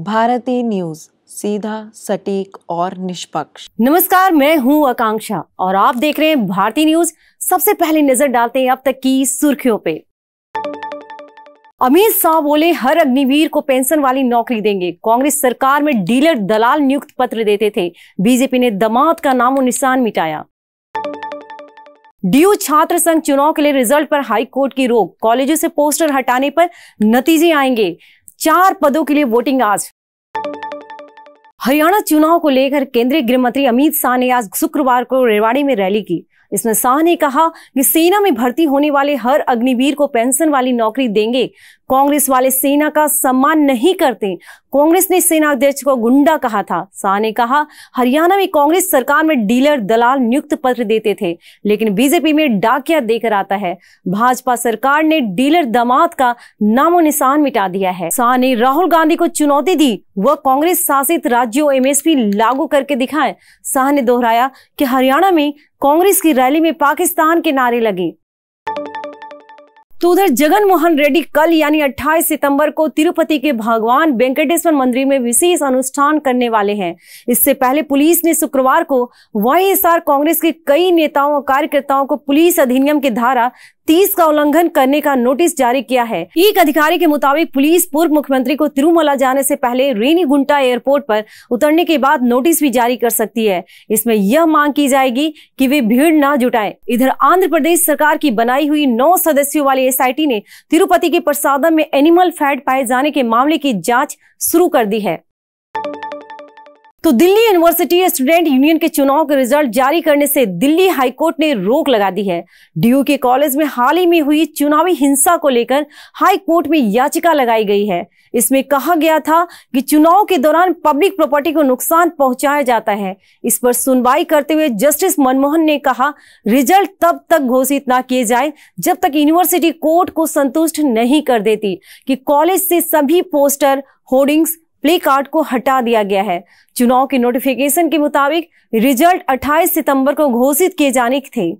भारतीय न्यूज, सीधा, सटीक और निष्पक्ष। नमस्कार, मैं हूं आकांक्षा और आप देख रहे हैं भारतीय न्यूज। सबसे पहले नजर डालते हैं अब तक की सुर्खियों पे। अमित शाह बोले हर अग्निवीर को पेंशन वाली नौकरी देंगे। कांग्रेस सरकार में डीलर दलाल नियुक्त पत्र देते थे। बीजेपी ने दामाद का नामो निशान मिटाया। डीयू छात्र संघ चुनाव के लिए रिजल्ट पर हाई कोर्ट की रोक। कॉलेजों से पोस्टर हटाने पर नतीजे आएंगे। 4 पदों के लिए वोटिंग आज। हरियाणा चुनाव को लेकर केंद्रीय गृह मंत्री अमित शाह ने आज शुक्रवार को रेवाड़ी में रैली की। इसमें शाह ने कहा कि सेना में भर्ती होने वाले हर अग्निवीर को पेंशन वाली नौकरी देंगे। कांग्रेस वाले सेना का सम्मान नहीं करते। कांग्रेस ने सेना अध्यक्ष को गुंडा कहा था। शाह ने कहा हरियाणा में कांग्रेस सरकार में डीलर दलाल नियुक्त पत्र देते थे, लेकिन बीजेपी में डाकिया देकर आता है। भाजपा सरकार ने डीलर दामाद का नामो निशान मिटा दिया है। शाह ने राहुल गांधी को चुनौती दी, वह कांग्रेस शासित राज्यों एमएसपी लागू करके दिखाएं। शाह ने दोहराया कि हरियाणा में कांग्रेस की रैली में पाकिस्तान के नारे लगे। तो उधर जगन मोहन रेड्डी कल यानी 28 सितंबर को तिरुपति के भगवान वेंकटेश्वर मंदिर में विशेष अनुष्ठान करने वाले हैं। इससे पहले पुलिस ने शुक्रवार को वाईएसआर कांग्रेस के कई नेताओं और कार्यकर्ताओं को पुलिस अधिनियम की धारा 30 का उल्लंघन करने का नोटिस जारी किया है। एक अधिकारी के मुताबिक पुलिस पूर्व मुख्यमंत्री को तिरुमला जाने से पहले रेनीगुंटा एयरपोर्ट पर उतरने के बाद नोटिस भी जारी कर सकती है। इसमें यह मांग की जाएगी कि वे भीड़ न जुटाएं। इधर आंध्र प्रदेश सरकार की बनाई हुई 9 सदस्यों वाली एसआईटी ने तिरुपति के प्रसादम में एनिमल फैट पाए जाने के मामले की जांच शुरू कर दी है। तो दिल्ली यूनिवर्सिटी स्टूडेंट यूनियन के चुनाव के रिजल्ट जारी करने से दिल्ली हाईकोर्ट ने रोक लगा दी है। डीयू के कॉलेज में हाल ही में हुई चुनावी हिंसा को लेकर हाईकोर्ट में याचिका लगाई गई है। इसमें कहा गया था कि चुनाव के दौरान पब्लिक प्रॉपर्टी को नुकसान पहुंचाया जाता है। इस पर सुनवाई करते हुए जस्टिस मनमोहन ने कहा रिजल्ट तब तक घोषित न किए जाए जब तक यूनिवर्सिटी कोर्ट को संतुष्ट नहीं कर देती कि कॉलेज से सभी पोस्टर, होर्डिंग्स, प्ले कार्ड को हटा दिया गया है। चुनाव के नोटिफिकेशन के मुताबिक रिजल्ट 28 सितंबर को घोषित किए जाने थे।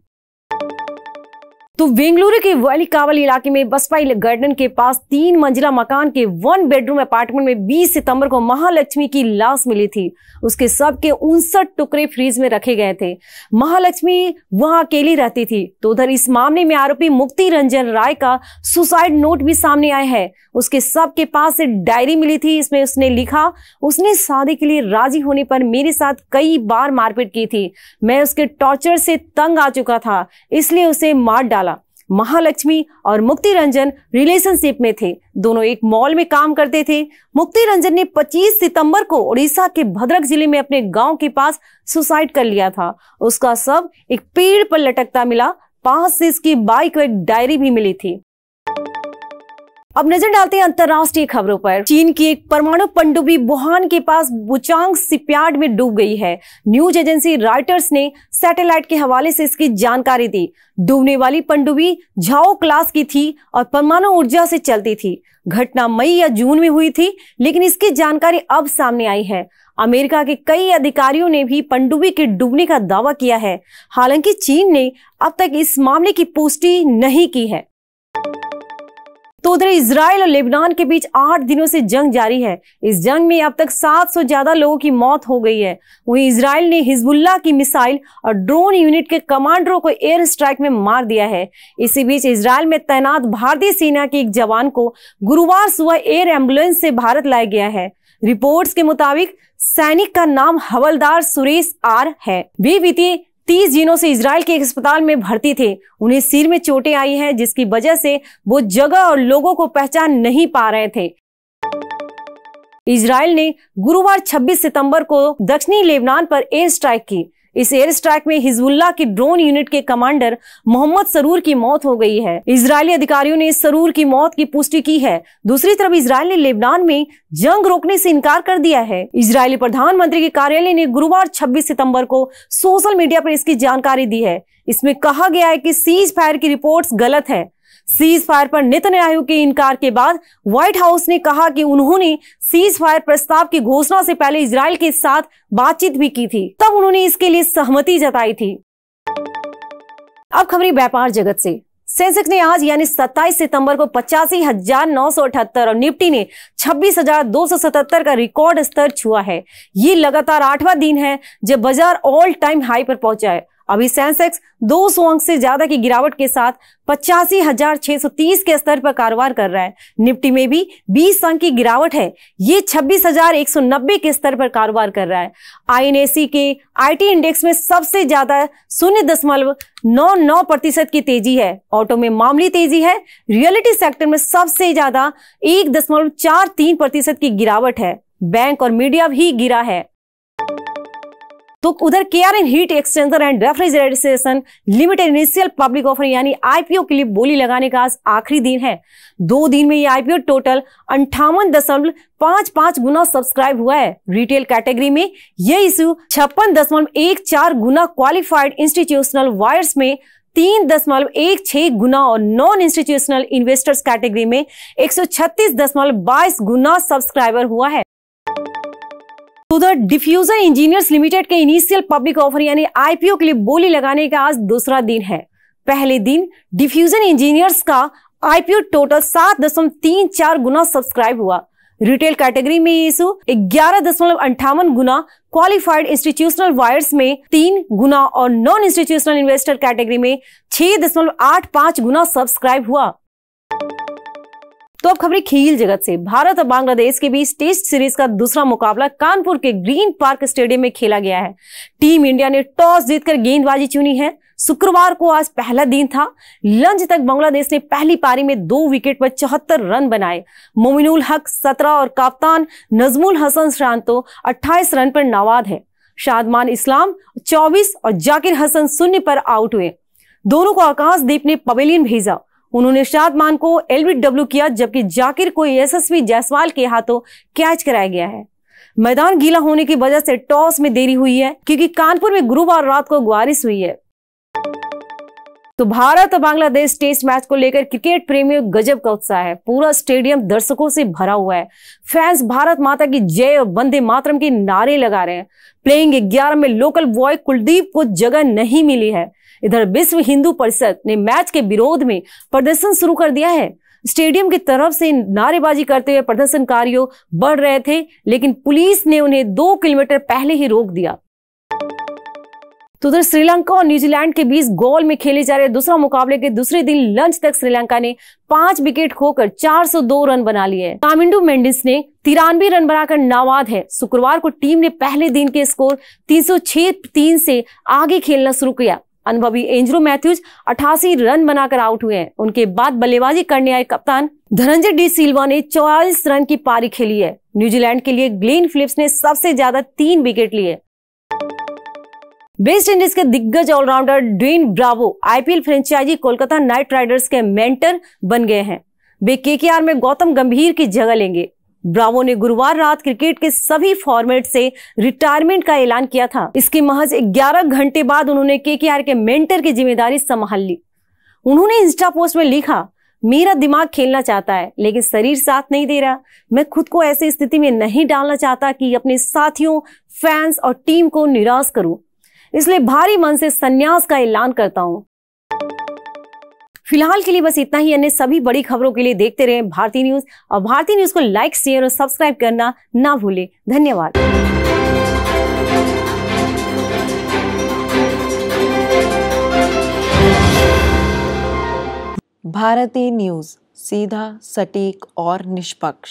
तो बेंगलुरु के वैलीकावल इलाके में बसपाई गार्डन के पास 3 मंजिला मकान के 1 बेडरूम अपार्टमेंट में 20 सितंबर को महालक्ष्मी की लाश मिली थी। उसके शव के 59 टुकड़े फ्रीज में रखे गए थे। महालक्ष्मी वहां अकेली रहती थी। तो उधर इस मामले में आरोपी मुक्ति रंजन राय का सुसाइड नोट भी सामने आया है। उसके शव के पास से डायरी मिली थी। इसमें उसने लिखा, उसने शादी के लिए राजी होने पर मेरे साथ कई बार मारपीट की थी। मैं उसके टॉर्चर से तंग आ चुका था, इसलिए उसे मार डाला। महालक्ष्मी और मुक्ति रंजन रिलेशनशिप में थे। दोनों एक मॉल में काम करते थे। मुक्ति रंजन ने 25 सितंबर को उड़ीसा के भद्रक जिले में अपने गांव के पास सुसाइड कर लिया था। उसका शव एक पेड़ पर लटकता मिला। पास से इसकी बाइक और एक डायरी भी मिली थी। अब नजर डालते हैं अंतर्राष्ट्रीय खबरों पर। चीन की एक परमाणु पनडुब्बी वुहान के पास बुचांग शिपयार्ड में डूब गई है। न्यूज एजेंसी रॉयटर्स ने सैटेलाइट के हवाले से इसकी जानकारी दी। डूबने वाली पनडुब्बी झाओ क्लास की थी और परमाणु ऊर्जा से चलती थी। घटना मई या जून में हुई थी, लेकिन इसकी जानकारी अब सामने आई है। अमेरिका के कई अधिकारियों ने भी पनडुब्बी के डूबने का दावा किया है। हालांकि चीन ने अब तक इस मामले की पुष्टि नहीं की है। तो उधर इजराइल और लेबनान के बीच 8 दिनों से जंग जारी है। इस जंग में अब तक 700 ज्यादा लोगों की मौत हो गई है। वहीं इजराइल ने हिजबुल्लाह की मिसाइल और ड्रोन यूनिट के कमांडरों को एयर स्ट्राइक में मार दिया है। इसी बीच इजराइल में तैनात भारतीय सेना के एक जवान को गुरुवार सुबह एयर एम्बुलेंस से भारत लाया गया है। रिपोर्ट्स के मुताबिक सैनिक का नाम हवलदार सुरेश आर है। वे बीते 30 दिनों से इजराइल के एक अस्पताल में भर्ती थे। उन्हें सिर में चोटें आई हैं, जिसकी वजह से वो जगह और लोगों को पहचान नहीं पा रहे थे। इजराइल ने गुरुवार 26 सितंबर को दक्षिणी लेबनान पर एयर स्ट्राइक की। इस एयर स्ट्राइक में हिजबुल्लाह की ड्रोन यूनिट के कमांडर मोहम्मद सरूर की मौत हो गई है। इजरायली अधिकारियों ने सरूर की मौत की पुष्टि की है। दूसरी तरफ इजरायल ने लेबनान में जंग रोकने से इनकार कर दिया है। इजरायली प्रधानमंत्री के कार्यालय ने गुरुवार 26 सितंबर को सोशल मीडिया पर इसकी जानकारी दी है। इसमें कहा गया है कि सीज फायर की रिपोर्ट्स गलत है। सीज फायर पर नेतन्याहू के इनकार के बाद व्हाइट हाउस ने कहा कि उन्होंने सीज फायर प्रस्ताव की घोषणा से पहले इजराइल के साथ बातचीत भी की थी, तब उन्होंने इसके लिए सहमति जताई थी। अब खबरें व्यापार जगत से। सेंसेक्स ने आज यानी 27 सितंबर को 85,978 और निफ्टी ने 26,277 का रिकॉर्ड स्तर छुआ है। ये लगातार 8वां दिन है जब बाजार ऑल टाइम हाई पर पहुंचा है। अभी सेंसेक्स 200 अंक से ज्यादा की गिरावट के साथ 85,630 के स्तर पर कारोबार कर रहा है। निफ्टी में भी 20 अंक की गिरावट है, ये 26,190 के स्तर पर कारोबार कर रहा है। INSE के IT इंडेक्स में सबसे ज्यादा 0.99% की तेजी है। ऑटो में मामूली तेजी है। रियलिटी सेक्टर में सबसे ज्यादा 1.43% की गिरावट है। बैंक और मीडिया भी गिरा है। तो उधर KRN heat exchanger and refrigeration limited initial public offer यानी IPO के लिए बोली लगाने का आज आखिरी दिन है। 2 दिन में ये IPO टोटल 58.55 गुना सब्सक्राइब हुआ है। रिटेल कैटेगरी में यह इश्यू 56.14 गुना, क्वालिफाइड इंस्टीट्यूशनल वायर्स में 3.16 गुना और नॉन इंस्टीट्यूशनल इन्वेस्टर्स कैटेगरी में 136.22 गुना सब्सक्राइबर हुआ है। उधर डिफ्यूजन इंजीनियर्स लिमिटेड के इनिशियल पब्लिक ऑफर यानी IPO के लिए बोली लगाने का आज दूसरा दिन है। पहले दिन डिफ्यूजन इंजीनियर्स का IPO टोटल 7.34 गुना सब्सक्राइब हुआ। रिटेल कैटेगरी में ये इशू 11.58 गुना, क्वालिफाइड इंस्टीट्यूशनल वायर्स में 3 गुना और नॉन इंस्टीट्यूशनल इन्वेस्टर कैटेगरी में 6.85 गुना सब्सक्राइब हुआ। तो अब खबरें खेल जगत से। भारत और बांग्लादेश के बीच टेस्ट सीरीज का दूसरा मुकाबला कानपुर के ग्रीन पार्क स्टेडियम में खेला गया है। टीम इंडिया ने टॉस जीतकर गेंदबाजी चुनी है। शुक्रवार को आज पहला दिन था। लंच तक बांग्लादेश ने पहली पारी में 2 विकेट पर 74 रन बनाए। मोमिनुल हक 17 और कप्तान नजमुल हसन शांतो 28 रन पर नाबाद है। शादमान इस्लाम 24 और जाकिर हसन 0 पर आउट हुए। दोनों को आकाशदीप ने पवेलियन भेजा। उन्होंने शादमान को LBW किया, जबकि जाकिर को यशस्वी जायसवाल के हाथों कैच कराया गया है। मैदान गीला होने की वजह से टॉस में देरी हुई है, क्योंकि कानपुर में गुरुवार रात को बारिश हुई है। तो भारत और बांग्लादेश टेस्ट मैच को लेकर क्रिकेट प्रेमियों गजब का उत्साह है। पूरा स्टेडियम दर्शकों से भरा हुआ है। फैंस भारत माता की जय और वंदे मातरम के नारे लगा रहे हैं। प्लेइंग 11 में लोकल बॉय कुलदीप को जगह नहीं मिली है। इधर विश्व हिंदू परिषद ने मैच के विरोध में प्रदर्शन शुरू कर दिया है। स्टेडियम की तरफ से नारेबाजी करते हुए प्रदर्शनकारियों बढ़ रहे थे, लेकिन पुलिस ने उन्हें 2 किलोमीटर पहले ही रोक दिया। तो उधर श्रीलंका और न्यूजीलैंड के बीच गोल में खेले जा रहे दूसरा मुकाबले के दूसरे दिन लंच तक श्रीलंका ने 5 विकेट खोकर 402 रन बना लिए। कामिंडू मेंडिस ने 93 रन बनाकर नाबाद है। शुक्रवार को टीम ने पहले दिन के स्कोर 306-3 से आगे खेलना शुरू किया। अनुभवी एंजलो मैथ्यूज 88 रन बनाकर आउट हुए हैं। उनके बाद बल्लेबाजी करने आए कप्तान धनंजय डी सिल्वा ने 44 रन की पारी खेली है। न्यूजीलैंड के लिए ग्लेन फिलिप्स ने सबसे ज्यादा 3 विकेट लिए। वेस्ट इंडीज के दिग्गज allrounder Dwayne Bravo IPL franchise Kolkata Knight Riders के मेंटर बन गए हैं। वे KKR में गौतम गंभीर की जगह लेंगे। ब्रावो ने गुरुवार रात क्रिकेट के सभी फॉर्मेट से रिटायरमेंट का ऐलान किया था। इसके महज 11 घंटे बाद उन्होंने KKR के मेंटर की जिम्मेदारी संभाल ली। उन्होंने इंस्टा पोस्ट में लिखा, मेरा दिमाग खेलना चाहता है लेकिन शरीर साथ नहीं दे रहा। मैं खुद को ऐसी स्थिति में नहीं डालना चाहता कि अपने साथियों, फैंस और टीम को निराश करूं, इसलिए भारी मन से संन्यास का ऐलान करता हूं। फिलहाल के लिए बस इतना ही। अन्य सभी बड़ी खबरों के लिए देखते रहें भारती न्यूज, और भारती न्यूज को लाइक, शेयर और सब्सक्राइब करना ना भूलें। धन्यवाद। भारती न्यूज, सीधा, सटीक और निष्पक्ष।